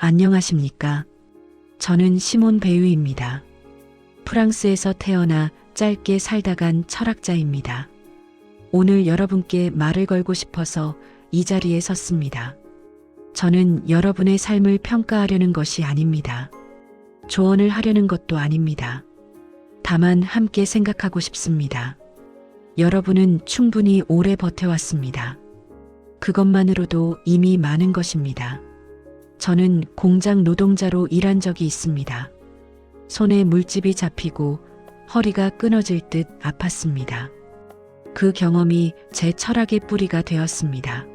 안녕하십니까? 저는 시몬 베유입니다. 프랑스에서 태어나 짧게 살다 간 철학자입니다. 오늘 여러분께 말을 걸고 싶어서 이 자리에 섰습니다. 저는 여러분의 삶을 평가하려는 것이 아닙니다. 조언을 하려는 것도 아닙니다. 다만 함께 생각하고 싶습니다. 여러분은 충분히 오래 버텨왔습니다. 그것만으로도 이미 많은 것입니다. 저는 공장 노동자로 일한 적이 있습니다. 손에 물집이 잡히고 허리가 끊어질 듯 아팠습니다. 그 경험이 제 철학의 뿌리가 되었습니다.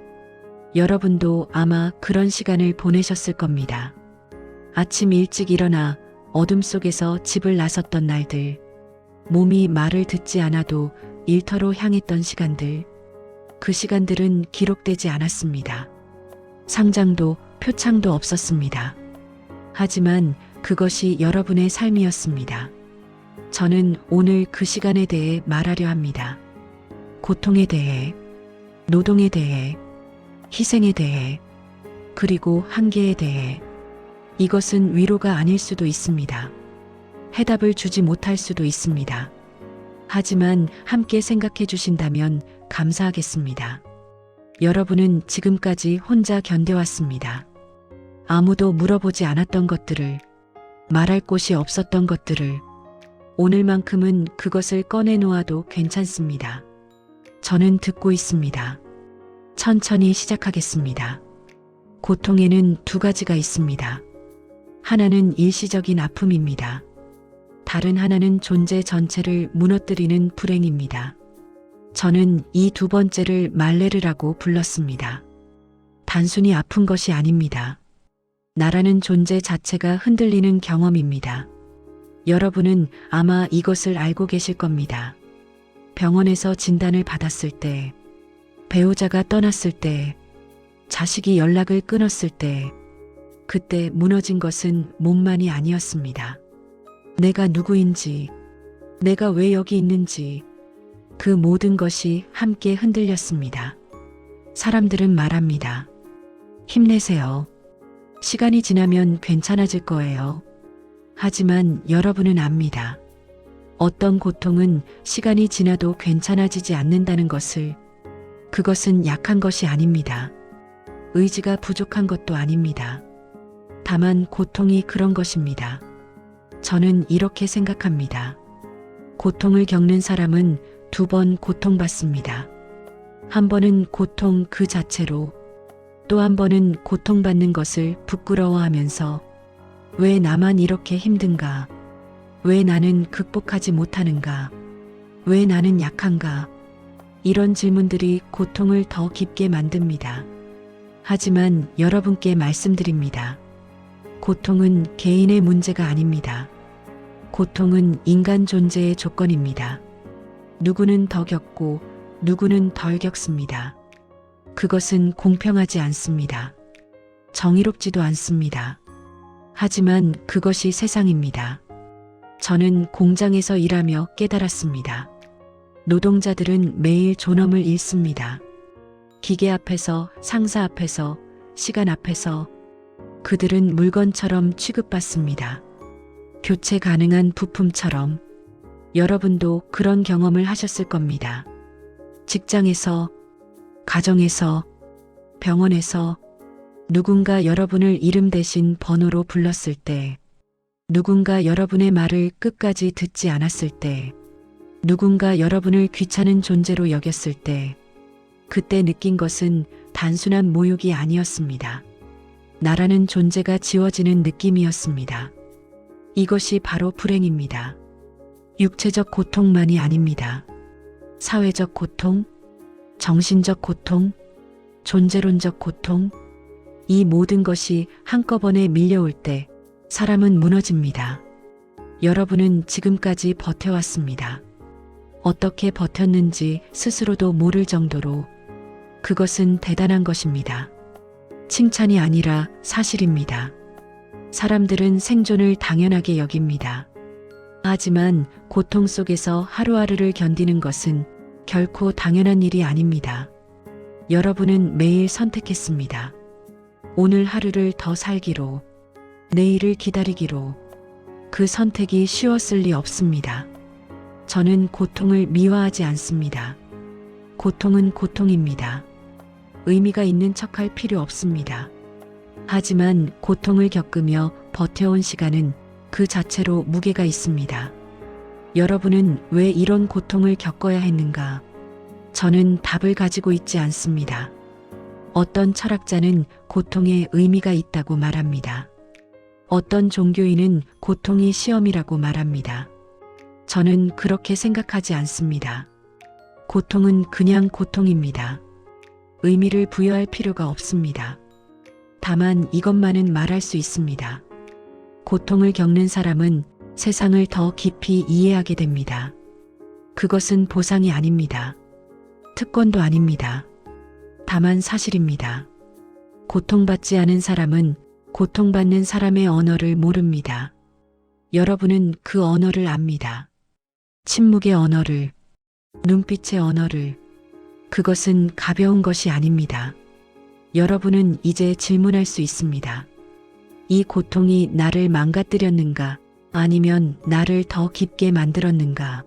여러분도 아마 그런 시간을 보내셨을 겁니다. 아침 일찍 일어나 어둠 속에서 집을 나섰던 날들, 몸이 말을 듣지 않아도 일터로 향했던 시간들, 그 시간들은 기록되지 않았습니다. 상장도 표창도 없었습니다. 하지만 그것이 여러분의 삶이었습니다. 저는 오늘 그 시간에 대해 말하려 합니다. 고통에 대해, 노동에 대해, 희생에 대해, 그리고 한계에 대해. 이것은 위로가 아닐 수도 있습니다. 해답을 주지 못할 수도 있습니다. 하지만 함께 생각해 주신다면 감사하겠습니다. 여러분은 지금까지 혼자 견뎌왔습니다. 아무도 물어보지 않았던 것들을, 말할 곳이 없었던 것들을, 오늘만큼은 그것을 꺼내놓아도 괜찮습니다. 저는 듣고 있습니다. 천천히 시작하겠습니다. 고통에는 두 가지가 있습니다. 하나는 일시적인 아픔입니다. 다른 하나는 존재 전체를 무너뜨리는 불행입니다. 저는 이 두 번째를 말레르라고 불렀습니다. 단순히 아픈 것이 아닙니다. 나라는 존재 자체가 흔들리는 경험입니다. 여러분은 아마 이것을 알고 계실 겁니다. 병원에서 진단을 받았을 때, 배우자가 떠났을 때, 자식이 연락을 끊었을 때, 그때 무너진 것은 몸만이 아니었습니다. 내가 누구인지, 내가 왜 여기 있는지, 그 모든 것이 함께 흔들렸습니다. 사람들은 말합니다. 힘내세요. 시간이 지나면 괜찮아질 거예요. 하지만 여러분은 압니다. 어떤 고통은 시간이 지나도 괜찮아지지 않는다는 것을. 그것은 약한 것이 아닙니다. 의지가 부족한 것도 아닙니다. 다만 고통이 그런 것입니다. 저는 이렇게 생각합니다. 고통을 겪는 사람은 두 번 고통받습니다. 한 번은 고통 그 자체로, 또 한 번은 고통받는 것을 부끄러워하면서 왜 나만 이렇게 힘든가? 왜 나는 극복하지 못하는가? 왜 나는 약한가? 이런 질문들이 고통을 더 깊게 만듭니다. 하지만 여러분께 말씀드립니다. 고통은 개인의 문제가 아닙니다. 고통은 인간 존재의 조건입니다. 누구는 더 겪고 누구는 덜 겪습니다. 그것은 공평하지 않습니다. 정의롭지도 않습니다. 하지만 그것이 세상입니다. 저는 공장에서 일하며 깨달았습니다. 노동자들은 매일 존엄을 잃습니다. 기계 앞에서, 상사 앞에서, 시간 앞에서 그들은 물건처럼 취급받습니다. 교체 가능한 부품처럼. 여러분도 그런 경험을 하셨을 겁니다. 직장에서, 가정에서, 병원에서 누군가 여러분을 이름 대신 번호로 불렀을 때, 누군가 여러분의 말을 끝까지 듣지 않았을 때, 누군가 여러분을 귀찮은 존재로 여겼을 때, 그때 느낀 것은 단순한 모욕이 아니었습니다. 나라는 존재가 지워지는 느낌이었습니다. 이것이 바로 불행입니다. 육체적 고통만이 아닙니다. 사회적 고통, 정신적 고통, 존재론적 고통, 이 모든 것이 한꺼번에 밀려올 때 사람은 무너집니다. 여러분은 지금까지 버텨왔습니다. 어떻게 버텼는지 스스로도 모를 정도로. 그것은 대단한 것입니다. 칭찬이 아니라 사실입니다. 사람들은 생존을 당연하게 여깁니다. 하지만 고통 속에서 하루하루를 견디는 것은 결코 당연한 일이 아닙니다. 여러분은 매일 선택했습니다. 오늘 하루를 더 살기로, 내일을 기다리기로. 그 선택이 쉬웠을 리 없습니다. 저는 고통을 미화하지 않습니다. 고통은 고통입니다. 의미가 있는 척할 필요 없습니다. 하지만 고통을 겪으며 버텨온 시간은 그 자체로 무게가 있습니다. 여러분은 왜 이런 고통을 겪어야 했는가? 저는 답을 가지고 있지 않습니다. 어떤 철학자는 고통에 의미가 있다고 말합니다. 어떤 종교인은 고통이 시험이라고 말합니다. 저는 그렇게 생각하지 않습니다. 고통은 그냥 고통입니다. 의미를 부여할 필요가 없습니다. 다만 이것만은 말할 수 있습니다. 고통을 겪는 사람은 세상을 더 깊이 이해하게 됩니다. 그것은 보상이 아닙니다. 특권도 아닙니다. 다만 사실입니다. 고통받지 않은 사람은 고통받는 사람의 언어를 모릅니다. 여러분은 그 언어를 압니다. 침묵의 언어를, 눈빛의 언어를. 그것은 가벼운 것이 아닙니다. 여러분은 이제 질문할 수 있습니다. 이 고통이 나를 망가뜨렸는가? 아니면 나를 더 깊게 만들었는가?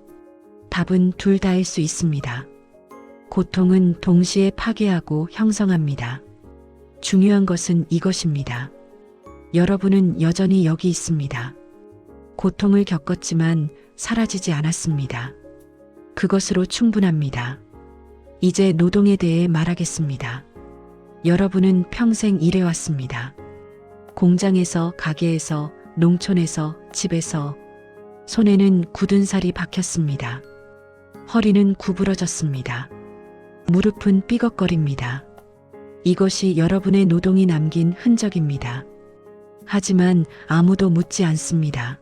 답은 둘 다일 수 있습니다. 고통은 동시에 파괴하고 형성합니다. 중요한 것은 이것입니다. 여러분은 여전히 여기 있습니다. 고통을 겪었지만 사라지지 않았습니다. 그것으로 충분합니다. 이제 노동에 대해 말하겠습니다. 여러분은 평생 일해왔습니다. 공장에서, 가게에서, 농촌에서, 집에서. 손에는 굳은 살이 박혔습니다. 허리는 구부러졌습니다. 무릎은 삐걱거립니다. 이것이 여러분의 노동이 남긴 흔적입니다. 하지만 아무도 묻지 않습니다.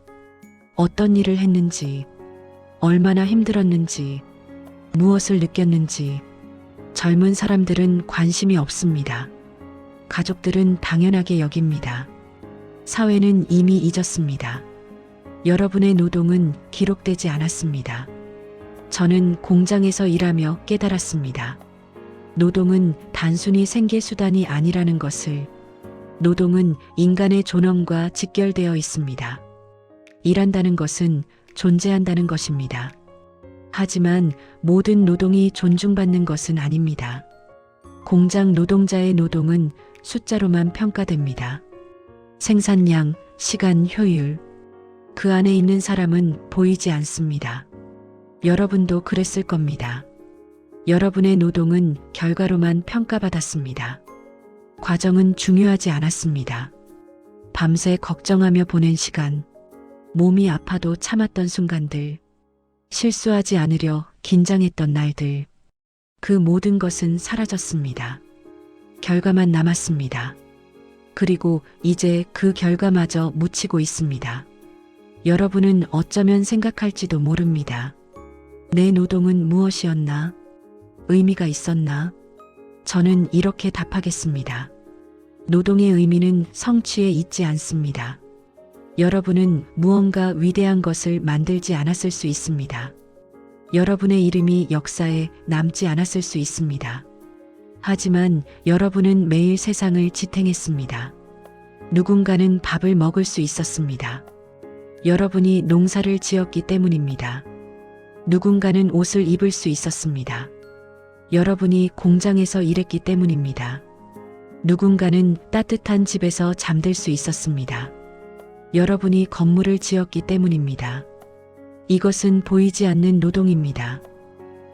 어떤 일을 했는지, 얼마나 힘들었는지, 무엇을 느꼈는지. 젊은 사람들은 관심이 없습니다. 가족들은 당연하게 여깁니다. 사회는 이미 잊었습니다. 여러분의 노동은 기록되지 않았습니다. 저는 공장에서 일하며 깨달았습니다. 노동은 단순히 생계 수단이 아니라는 것을. 노동은 인간의 존엄과 직결되어 있습니다. 일한다는 것은 존재한다는 것입니다. 하지만 모든 노동이 존중받는 것은 아닙니다. 공장 노동자의 노동은 숫자로만 평가됩니다. 생산량, 시간, 효율. 그 안에 있는 사람은 보이지 않습니다. 여러분도 그랬을 겁니다. 여러분의 노동은 결과로만 평가받았습니다. 과정은 중요하지 않았습니다. 밤새 걱정하며 보낸 시간, 몸이 아파도 참았던 순간들, 실수하지 않으려 긴장했던 날들, 그 모든 것은 사라졌습니다. 결과만 남았습니다. 그리고 이제 그 결과마저 묻히고 있습니다. 여러분은 어쩌면 생각할지도 모릅니다. 내 노동은 무엇이었나? 의미가 있었나? 저는 이렇게 답하겠습니다. 노동의 의미는 성취에 있지 않습니다. 여러분은 무언가 위대한 것을 만들지 않았을 수 있습니다. 여러분의 이름이 역사에 남지 않았을 수 있습니다. 하지만 여러분은 매일 세상을 지탱했습니다. 누군가는 밥을 먹을 수 있었습니다. 여러분이 농사를 지었기 때문입니다. 누군가는 옷을 입을 수 있었습니다. 여러분이 공장에서 일했기 때문입니다. 누군가는 따뜻한 집에서 잠들 수 있었습니다. 여러분이 건물을 지었기 때문입니다. 이것은 보이지 않는 노동입니다.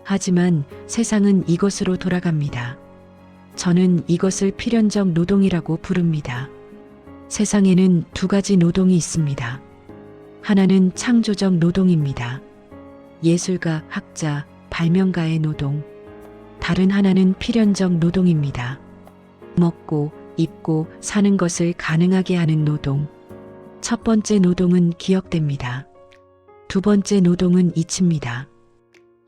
하지만 세상은 이것으로 돌아갑니다. 저는 이것을 필연적 노동이라고 부릅니다. 세상에는 두 가지 노동이 있습니다. 하나는 창조적 노동입니다. 예술가, 학자, 발명가의 노동. 다른 하나는 필연적 노동입니다. 먹고, 입고, 사는 것을 가능하게 하는 노동. 첫 번째 노동은 기억됩니다. 두 번째 노동은 잊힙니다.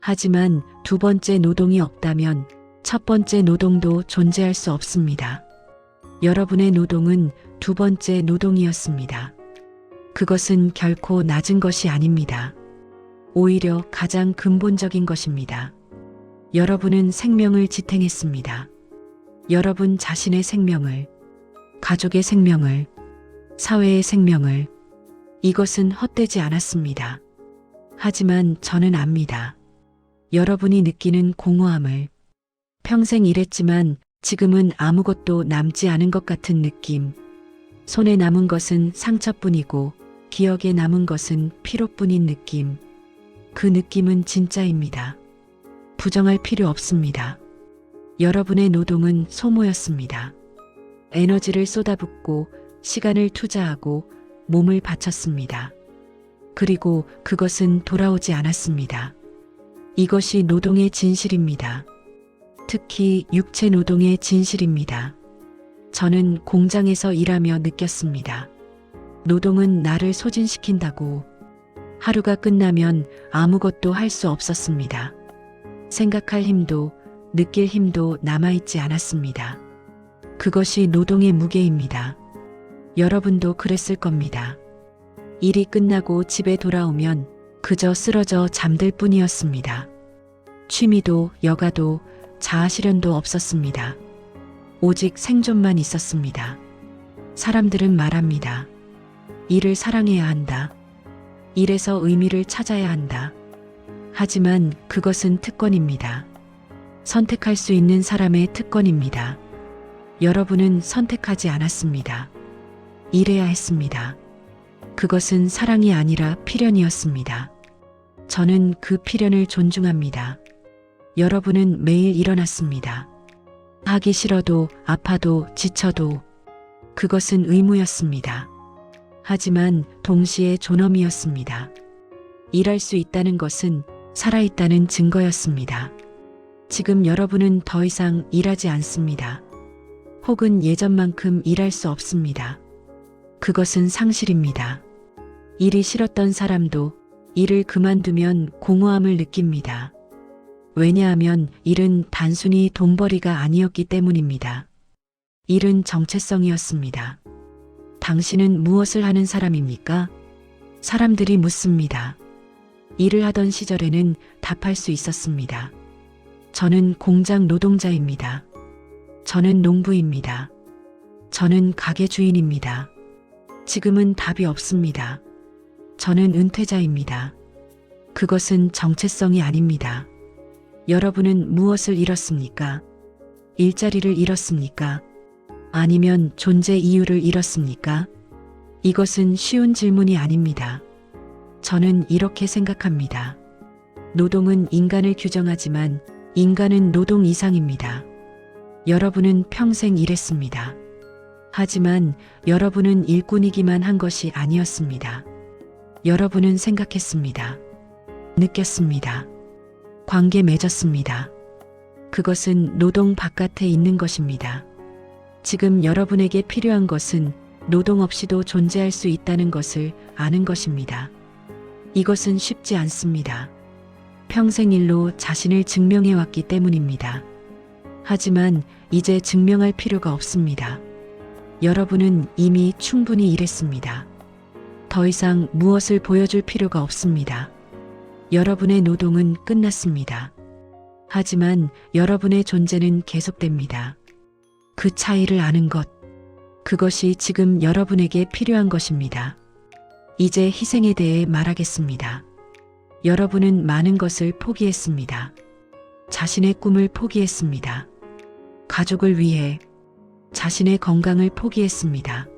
하지만 두 번째 노동이 없다면 첫 번째 노동도 존재할 수 없습니다. 여러분의 노동은 두 번째 노동이었습니다. 그것은 결코 낮은 것이 아닙니다. 오히려 가장 근본적인 것입니다. 여러분은 생명을 지탱했습니다. 여러분 자신의 생명을, 가족의 생명을, 사회의 생명을. 이것은 헛되지 않았습니다. 하지만 저는 압니다. 여러분이 느끼는 공허함을. 평생 일했지만 지금은 아무것도 남지 않은 것 같은 느낌. 손에 남은 것은 상처뿐이고 기억에 남은 것은 피로뿐인 느낌. 그 느낌은 진짜입니다. 부정할 필요 없습니다. 여러분의 노동은 소모였습니다. 에너지를 쏟아붓고 시간을 투자하고 몸을 바쳤습니다. 그리고 그것은 돌아오지 않았습니다. 이것이 노동의 진실입니다. 특히 육체 노동의 진실입니다. 저는 공장에서 일하며 느꼈습니다. 노동은 나를 소진시킨다고. 하루가 끝나면 아무것도 할 수 없었습니다. 생각할 힘도 느낄 힘도 남아있지 않았습니다. 그것이 노동의 무게입니다. 여러분도 그랬을 겁니다. 일이 끝나고 집에 돌아오면 그저 쓰러져 잠들 뿐이었습니다. 취미도 여가도 자아실현도 없었습니다. 오직 생존만 있었습니다. 사람들은 말합니다. 일을 사랑해야 한다. 일에서 의미를 찾아야 한다. 하지만 그것은 특권입니다. 선택할 수 있는 사람의 특권입니다. 여러분은 선택하지 않았습니다. 일해야 했습니다. 그것은 사랑이 아니라 필연이었습니다. 저는 그 필연을 존중합니다. 여러분은 매일 일어났습니다. 하기 싫어도 아파도 지쳐도 그것은 의무였습니다. 하지만 동시에 존엄이었습니다. 일할 수 있다는 것은 살아있다는 증거였습니다. 지금 여러분은 더 이상 일하지 않습니다. 혹은 예전만큼 일할 수 없습니다. 그것은 상실입니다. 일이 싫었던 사람도 일을 그만두면 공허함을 느낍니다. 왜냐하면 일은 단순히 돈벌이가 아니었기 때문입니다. 일은 정체성이었습니다. 당신은 무엇을 하는 사람입니까? 사람들이 묻습니다. 일을 하던 시절에는 답할 수 있었습니다. 저는 공장 노동자입니다. 저는 농부입니다. 저는 가게 주인입니다. 지금은 답이 없습니다. 저는 은퇴자입니다. 그것은 정체성이 아닙니다. 여러분은 무엇을 잃었습니까? 일자리를 잃었습니까? 아니면 존재 이유를 잃었습니까? 이것은 쉬운 질문이 아닙니다. 저는 이렇게 생각합니다. 노동은 인간을 규정하지만 인간은 노동 이상입니다. 여러분은 평생 일했습니다. 하지만 여러분은 일꾼이기만 한 것이 아니었습니다. 여러분은 생각했습니다. 느꼈습니다. 관계 맺었습니다. 그것은 노동 바깥에 있는 것입니다. 지금 여러분에게 필요한 것은 노동 없이도 존재할 수 있다는 것을 아는 것입니다. 이것은 쉽지 않습니다. 평생 일로 자신을 증명해왔기 때문입니다. 하지만 이제 증명할 필요가 없습니다. 여러분은 이미 충분히 일했습니다. 더 이상 무엇을 보여줄 필요가 없습니다. 여러분의 노동은 끝났습니다. 하지만 여러분의 존재는 계속됩니다. 그 차이를 아는 것, 그것이 지금 여러분에게 필요한 것입니다. 이제 희생에 대해 말하겠습니다. 여러분은 많은 것을 포기했습니다. 자신의 꿈을 포기했습니다. 가족을 위해, 자신의 건강을 포기했습니다.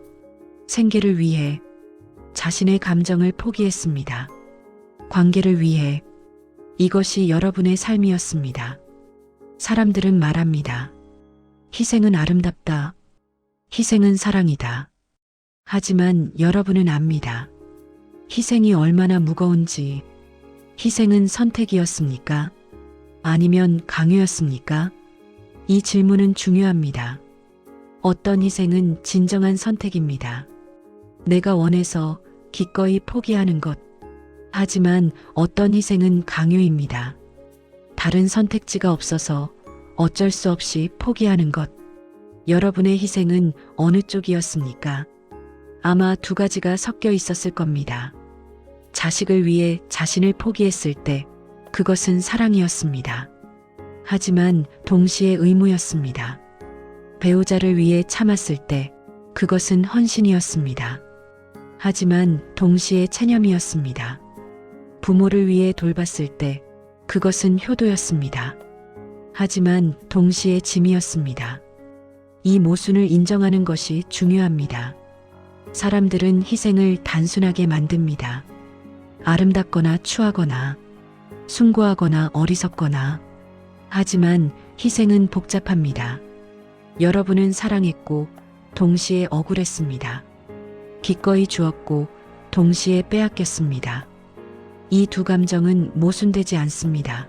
생계를 위해, 자신의 감정을 포기했습니다. 관계를 위해, 이것이 여러분의 삶이었습니다. 사람들은 말합니다. 희생은 아름답다. 희생은 사랑이다. 하지만 여러분은 압니다. 희생이 얼마나 무거운지. 희생은 선택이었습니까? 아니면 강요였습니까? 이 질문은 중요합니다. 어떤 희생은 진정한 선택입니다. 내가 원해서 기꺼이 포기하는 것. 하지만 어떤 희생은 강요입니다. 다른 선택지가 없어서 어쩔 수 없이 포기하는 것. 여러분의 희생은 어느 쪽이었습니까? 아마 두 가지가 섞여 있었을 겁니다. 자식을 위해 자신을 포기했을 때 그것은 사랑이었습니다. 하지만 동시에 의무였습니다. 배우자를 위해 참았을 때 그것은 헌신이었습니다. 하지만 동시에 체념이었습니다. 부모를 위해 돌봤을 때 그것은 효도였습니다. 하지만 동시에 짐이었습니다. 이 모순을 인정하는 것이 중요합니다. 사람들은 희생을 단순하게 만듭니다. 아름답거나 추하거나 숭고하거나 어리석거나. 하지만 희생은 복잡합니다. 여러분은 사랑했고 동시에 억울했습니다. 기꺼이 주었고 동시에 빼앗겼습니다. 이 두 감정은 모순되지 않습니다.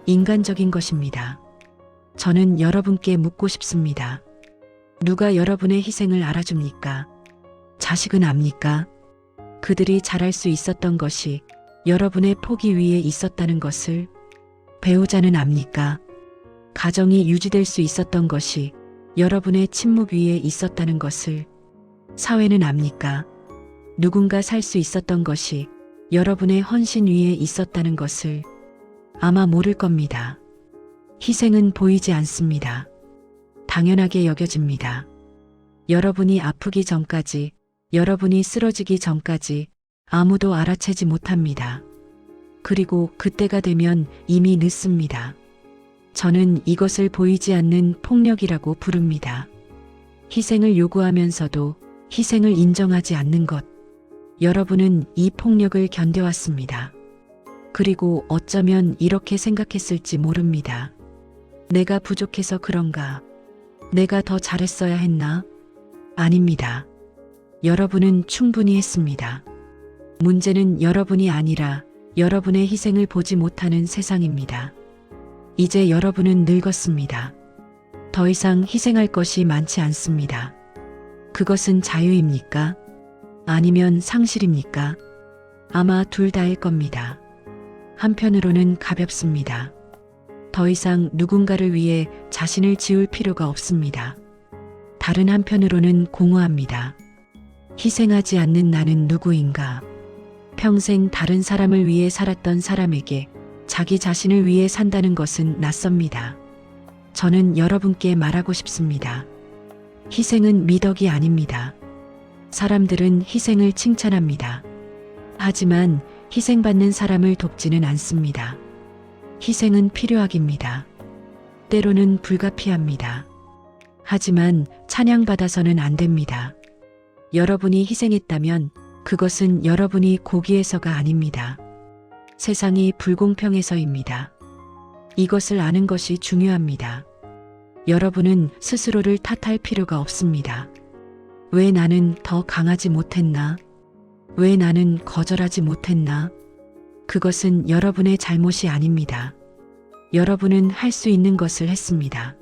인간적인 것입니다. 저는 여러분께 묻고 싶습니다. 누가 여러분의 희생을 알아줍니까? 자식은 압니까? 그들이 잘할 수 있었던 것이 여러분의 포기 위에 있었다는 것을 배우자는 압니까? 가정이 유지될 수 있었던 것이 여러분의 침묵 위에 있었다는 것을 사회는 압니까? 누군가 살 수 있었던 것이 여러분의 헌신 위에 있었다는 것을 아마 모를 겁니다. 희생은 보이지 않습니다. 당연하게 여겨집니다. 여러분이 아프기 전까지, 여러분이 쓰러지기 전까지 아무도 알아채지 못합니다. 그리고 그때가 되면 이미 늦습니다. 저는 이것을 보이지 않는 폭력이라고 부릅니다. 희생을 요구하면서도 희생을 인정하지 않는 것. 여러분은 이 폭력을 견뎌왔습니다. 그리고 어쩌면 이렇게 생각했을지 모릅니다. 내가 부족해서 그런가? 내가 더 잘했어야 했나? 아닙니다. 여러분은 충분히 했습니다. 문제는 여러분이 아니라 여러분의 희생을 보지 못하는 세상입니다. 이제 여러분은 늙었습니다. 더 이상 희생할 것이 많지 않습니다. 그것은 자유입니까? 아니면 상실입니까? 아마 둘 다일 겁니다. 한편으로는 가볍습니다. 더 이상 누군가를 위해 자신을 지울 필요가 없습니다. 다른 한편으로는 공허합니다. 희생하지 않는 나는 누구인가? 평생 다른 사람을 위해 살았던 사람에게 자기 자신을 위해 산다는 것은 낯섭니다. 저는 여러분께 말하고 싶습니다. 희생은 미덕이 아닙니다. 사람들은 희생을 칭찬합니다. 하지만 희생받는 사람을 돕지는 않습니다. 희생은 필요하기입니다. 때로는 불가피합니다. 하지만 찬양받아서는 안 됩니다. 여러분이 희생했다면 그것은 여러분이 고귀해서가 아닙니다. 세상이 불공평해서입니다. 이것을 아는 것이 중요합니다. 여러분은 스스로를 탓할 필요가 없습니다. 왜 나는 더 강하지 못했나? 왜 나는 거절하지 못했나? 그것은 여러분의 잘못이 아닙니다. 여러분은 할 수 있는 것을 했습니다.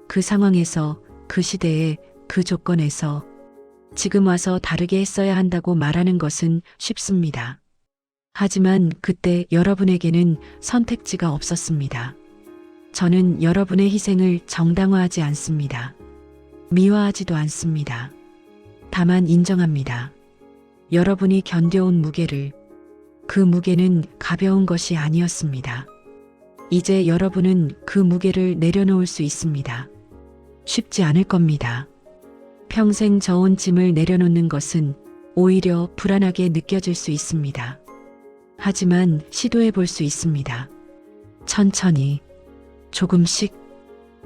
그 상황에서, 그 시대에, 그 조건에서 지금 와서 다르게 했어야 한다고 말하는 것은 쉽습니다. 하지만 그때 여러분에게는 선택지가 없었습니다. 저는 여러분의 희생을 정당화하지 않습니다. 미화하지도 않습니다. 다만 인정합니다. 여러분이 견뎌온 무게를, 그 무게는 가벼운 것이 아니었습니다. 이제 여러분은 그 무게를 내려놓을 수 있습니다. 쉽지 않을 겁니다. 평생 져온 짐을 내려놓는 것은 오히려 불안하게 느껴질 수 있습니다. 하지만 시도해 볼 수 있습니다. 천천히, 조금씩.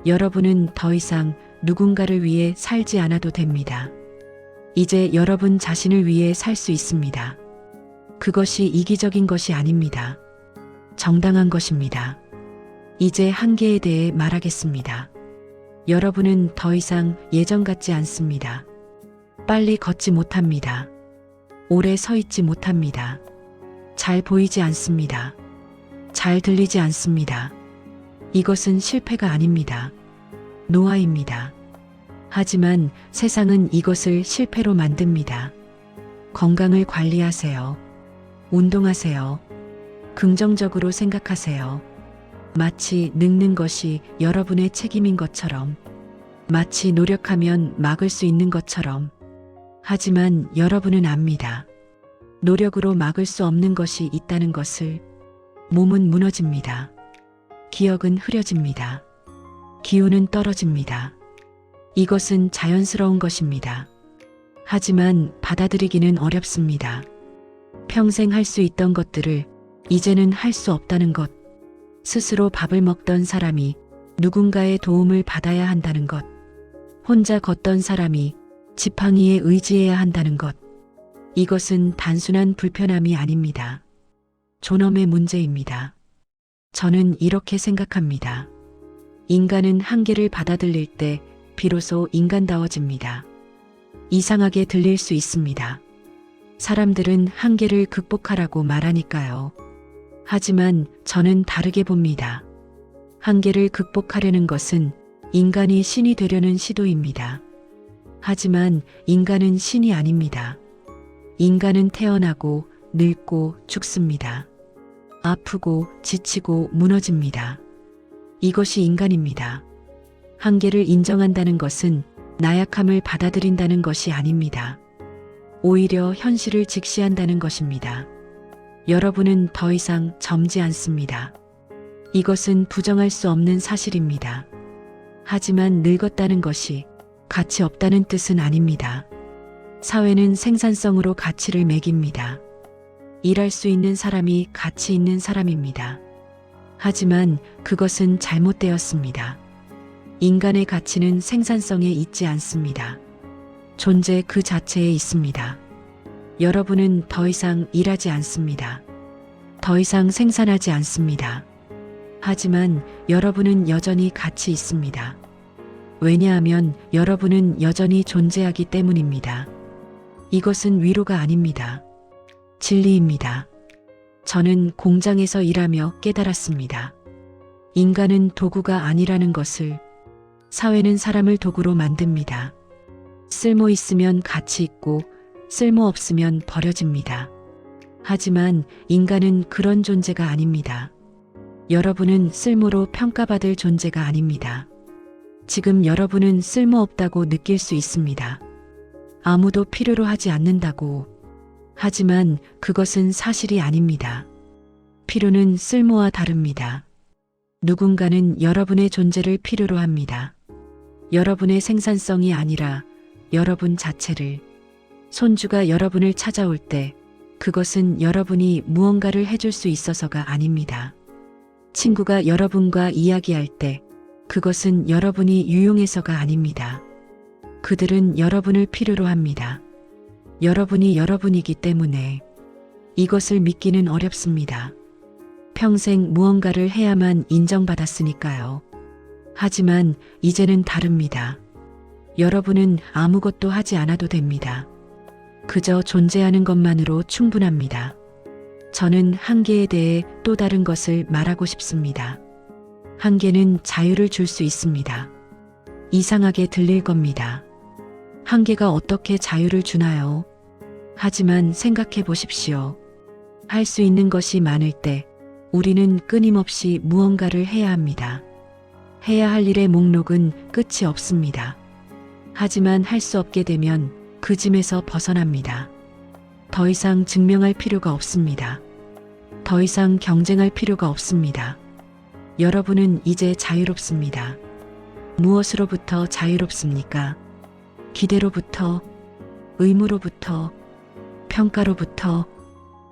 여러분은 더 이상 누군가를 위해 살지 않아도 됩니다. 이제 여러분 자신을 위해 살 수 있습니다. 그것이 이기적인 것이 아닙니다. 정당한 것입니다. 이제 한계에 대해 말하겠습니다. 여러분은 더 이상 예전 같지 않습니다. 빨리 걷지 못합니다. 오래 서 있지 못합니다. 잘 보이지 않습니다. 잘 들리지 않습니다. 이것은 실패가 아닙니다. 노화입니다. 하지만 세상은 이것을 실패로 만듭니다. 건강을 관리하세요. 운동하세요. 긍정적으로 생각하세요. 마치 늙는 것이 여러분의 책임인 것처럼, 마치 노력하면 막을 수 있는 것처럼. 하지만 여러분은 압니다. 노력으로 막을 수 없는 것이 있다는 것을. 몸은 무너집니다. 기억은 흐려집니다. 기운은 떨어집니다. 이것은 자연스러운 것입니다. 하지만 받아들이기는 어렵습니다. 평생 할 수 있던 것들을 이제는 할 수 없다는 것. 스스로 밥을 먹던 사람이 누군가의 도움을 받아야 한다는 것. 혼자 걷던 사람이 지팡이에 의지해야 한다는 것. 이것은 단순한 불편함이 아닙니다. 존엄의 문제입니다. 저는 이렇게 생각합니다. 인간은 한계를 받아들일 때 비로소 인간다워집니다. 이상하게 들릴 수 있습니다. 사람들은 한계를 극복하라고 말하니까요. 하지만 저는 다르게 봅니다. 한계를 극복하려는 것은 인간이 신이 되려는 시도입니다. 하지만 인간은 신이 아닙니다. 인간은 태어나고 늙고 죽습니다. 아프고 지치고 무너집니다. 이것이 인간입니다. 한계를 인정한다는 것은 나약함을 받아들인다는 것이 아닙니다. 오히려 현실을 직시한다는 것입니다. 여러분은 더 이상 젊지 않습니다. 이것은 부정할 수 없는 사실입니다. 하지만 늙었다는 것이 가치 없다는 뜻은 아닙니다. 사회는 생산성으로 가치를 매깁니다. 일할 수 있는 사람이 가치 있는 사람입니다. 하지만 그것은 잘못되었습니다. 인간의 가치는 생산성에 있지 않습니다. 존재 그 자체에 있습니다. 여러분은 더 이상 일하지 않습니다. 더 이상 생산하지 않습니다. 하지만 여러분은 여전히 가치 있습니다. 왜냐하면 여러분은 여전히 존재하기 때문입니다. 이것은 위로가 아닙니다. 진리입니다. 저는 공장에서 일하며 깨달았습니다. 인간은 도구가 아니라는 것을. 사회는 사람을 도구로 만듭니다. 쓸모 있으면 가치 있고 쓸모 없으면 버려집니다. 하지만 인간은 그런 존재가 아닙니다. 여러분은 쓸모로 평가받을 존재가 아닙니다. 지금 여러분은 쓸모없다고 느낄 수 있습니다. 아무도 필요로 하지 않는다고. 하지만 그것은 사실이 아닙니다. 필요는 쓸모와 다릅니다. 누군가는 여러분의 존재를 필요로 합니다. 여러분의 생산성이 아니라 여러분 자체를. 손주가 여러분을 찾아올 때 그것은 여러분이 무언가를 해줄 수 있어서가 아닙니다. 친구가 여러분과 이야기할 때 그것은 여러분이 유용해서가 아닙니다. 그들은 여러분을 필요로 합니다. 여러분이 여러분이기 때문에. 이것을 믿기는 어렵습니다. 평생 무언가를 해야만 인정받았으니까요. 하지만 이제는 다릅니다. 여러분은 아무것도 하지 않아도 됩니다. 그저 존재하는 것만으로 충분합니다. 저는 한계에 대해 또 다른 것을 말하고 싶습니다. 한계는 자유를 줄 수 있습니다. 이상하게 들릴 겁니다. 한계가 어떻게 자유를 주나요? 하지만 생각해 보십시오. 할 수 있는 것이 많을 때 우리는 끊임없이 무언가를 해야 합니다. 해야 할 일의 목록은 끝이 없습니다. 하지만 할 수 없게 되면 그 짐에서 벗어납니다. 더 이상 증명할 필요가 없습니다. 더 이상 경쟁할 필요가 없습니다. 여러분은 이제 자유롭습니다. 무엇으로부터 자유롭습니까? 기대로부터, 의무로부터, 평가로부터.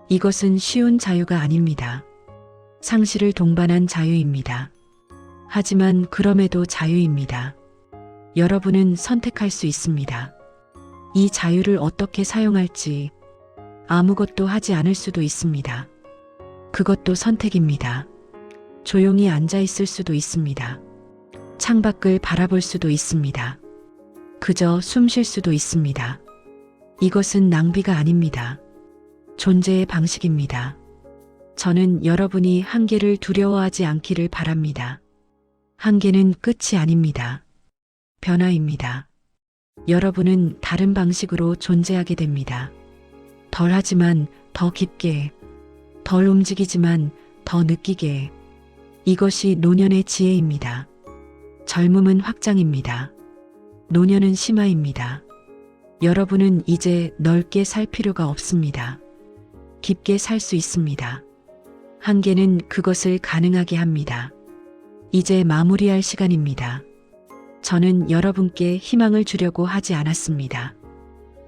이것은 쉬운 자유가 아닙니다. 상실을 동반한 자유입니다. 하지만 그럼에도 자유입니다. 여러분은 선택할 수 있습니다. 이 자유를 어떻게 사용할지. 아무것도 하지 않을 수도 있습니다. 그것도 선택입니다. 조용히 앉아 있을 수도 있습니다. 창밖을 바라볼 수도 있습니다. 그저 숨 쉴 수도 있습니다. 이것은 낭비가 아닙니다. 존재의 방식입니다. 저는 여러분이 한계를 두려워하지 않기를 바랍니다. 한계는 끝이 아닙니다. 변화입니다. 여러분은 다른 방식으로 존재하게 됩니다. 덜 하지만 더 깊게, 덜 움직이지만 더 느끼게. 이것이 노년의 지혜입니다. 젊음은 확장입니다. 노년은 심화입니다. 여러분은 이제 넓게 살 필요가 없습니다. 깊게 살 수 있습니다. 한계는 그것을 가능하게 합니다. 이제 마무리할 시간입니다. 저는 여러분께 희망을 주려고 하지 않았습니다.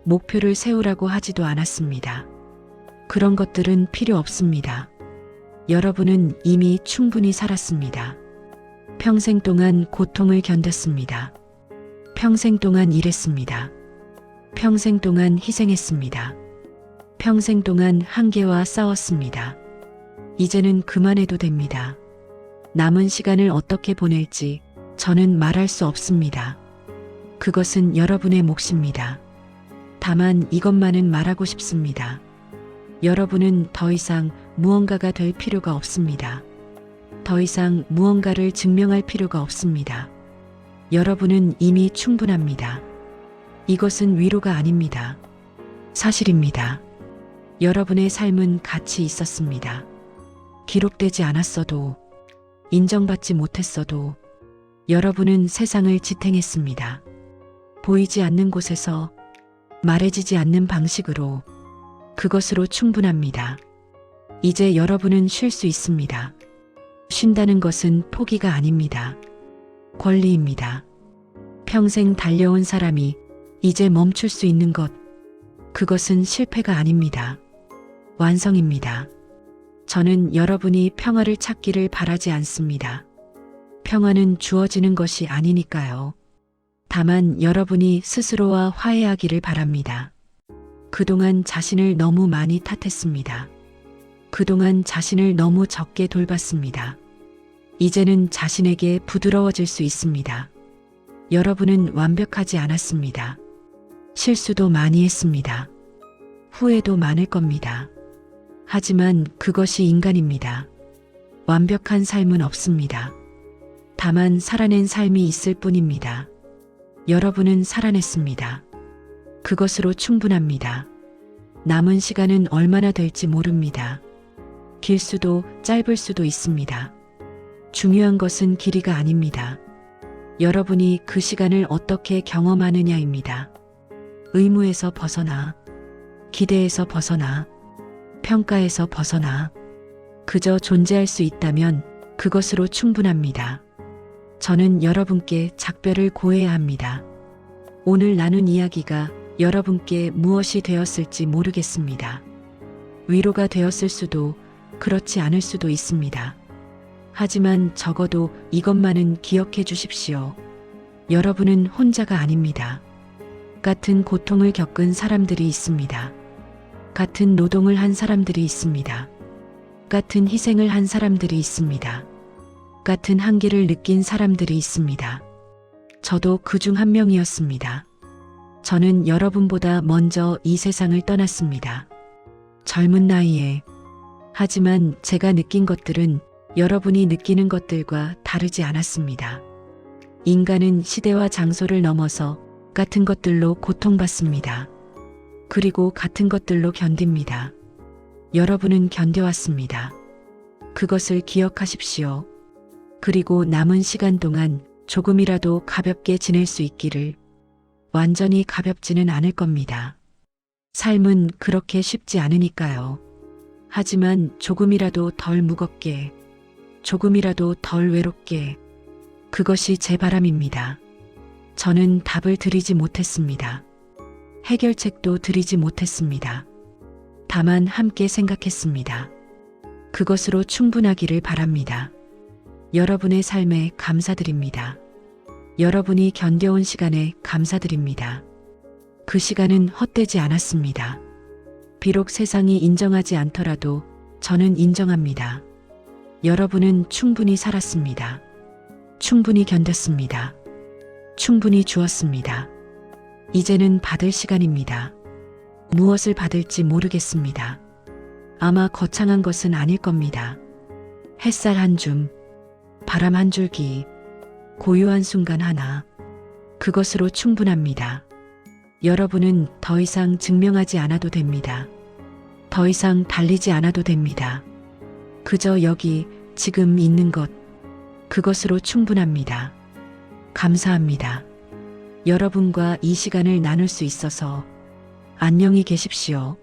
목표를 세우라고 하지도 않았습니다. 그런 것들은 필요 없습니다. 여러분은 이미 충분히 살았습니다. 평생 동안 고통을 견뎠습니다. 평생 동안 일했습니다. 평생 동안 희생했습니다. 평생 동안 한계와 싸웠습니다. 이제는 그만해도 됩니다. 남은 시간을 어떻게 보낼지 저는 말할 수 없습니다. 그것은 여러분의 몫입니다. 다만 이것만은 말하고 싶습니다. 여러분은 더 이상 무언가가 될 필요가 없습니다. 더 이상 무언가를 증명할 필요가 없습니다. 여러분은 이미 충분합니다. 이것은 위로가 아닙니다. 사실입니다. 여러분의 삶은 가치 있었습니다. 기록되지 않았어도, 인정받지 못했어도 여러분은 세상을 지탱했습니다. 보이지 않는 곳에서, 말해지지 않는 방식으로, 그것으로 충분합니다. 이제 여러분은 쉴 수 있습니다. 쉰다는 것은 포기가 아닙니다. 권리입니다. 평생 달려온 사람이 이제 멈출 수 있는 것, 그것은 실패가 아닙니다. 완성입니다. 저는 여러분이 평화를 찾기를 바라지 않습니다. 평화는 주어지는 것이 아니니까요. 다만 여러분이 스스로와 화해하기를 바랍니다. 그동안 자신을 너무 많이 탓했습니다. 그동안 자신을 너무 적게 돌봤습니다. 이제는 자신에게 부드러워질 수 있습니다. 여러분은 완벽하지 않았습니다. 실수도 많이 했습니다. 후회도 많을 겁니다. 하지만 그것이 인간입니다. 완벽한 삶은 없습니다. 다만 살아낸 삶이 있을 뿐입니다. 여러분은 살아냈습니다. 그것으로 충분합니다. 남은 시간은 얼마나 될지 모릅니다. 길 수도 짧을 수도 있습니다. 중요한 것은 길이가 아닙니다. 여러분이 그 시간을 어떻게 경험하느냐입니다. 의무에서 벗어나, 기대에서 벗어나, 평가에서 벗어나, 그저 존재할 수 있다면 그것으로 충분합니다. 저는 여러분께 작별을 고해야 합니다. 오늘 나눈 이야기가 여러분께 무엇이 되었을지 모르겠습니다. 위로가 되었을 수도 그렇지 않을 수도 있습니다. 하지만 적어도 이것만은 기억해 주십시오. 여러분은 혼자가 아닙니다. 같은 고통을 겪은 사람들이 있습니다. 같은 노동을 한 사람들이 있습니다. 같은 희생을 한 사람들이 있습니다. 같은 한계를 느낀 사람들이 있습니다. 저도 그중 한 명이었습니다. 저는 여러분보다 먼저 이 세상을 떠났습니다. 젊은 나이에. 하지만 제가 느낀 것들은 여러분이 느끼는 것들과 다르지 않았습니다. 인간은 시대와 장소를 넘어서 같은 것들로 고통받습니다. 그리고 같은 것들로 견딥니다. 여러분은 견뎌왔습니다. 그것을 기억하십시오. 그리고 남은 시간 동안 조금이라도 가볍게 지낼 수 있기를. 완전히 가볍지는 않을 겁니다. 삶은 그렇게 쉽지 않으니까요. 하지만 조금이라도 덜 무겁게, 조금이라도 덜 외롭게, 그것이 제 바람입니다. 저는 답을 드리지 못했습니다. 해결책도 드리지 못했습니다. 다만 함께 생각했습니다. 그것으로 충분하기를 바랍니다. 여러분의 삶에 감사드립니다. 여러분이 견뎌온 시간에 감사드립니다. 그 시간은 헛되지 않았습니다. 비록 세상이 인정하지 않더라도 저는 인정합니다. 여러분은 충분히 살았습니다. 충분히 견뎠습니다. 충분히 주었습니다. 이제는 받을 시간입니다. 무엇을 받을지 모르겠습니다. 아마 거창한 것은 아닐 겁니다. 햇살 한 줌, 바람 한 줄기, 고요한 순간 하나, 그것으로 충분합니다. 여러분은 더 이상 증명하지 않아도 됩니다. 더 이상 달리지 않아도 됩니다. 그저 여기 지금 있는 것, 그것으로 충분합니다. 감사합니다. 여러분과 이 시간을 나눌 수 있어서 안녕히 계십시오.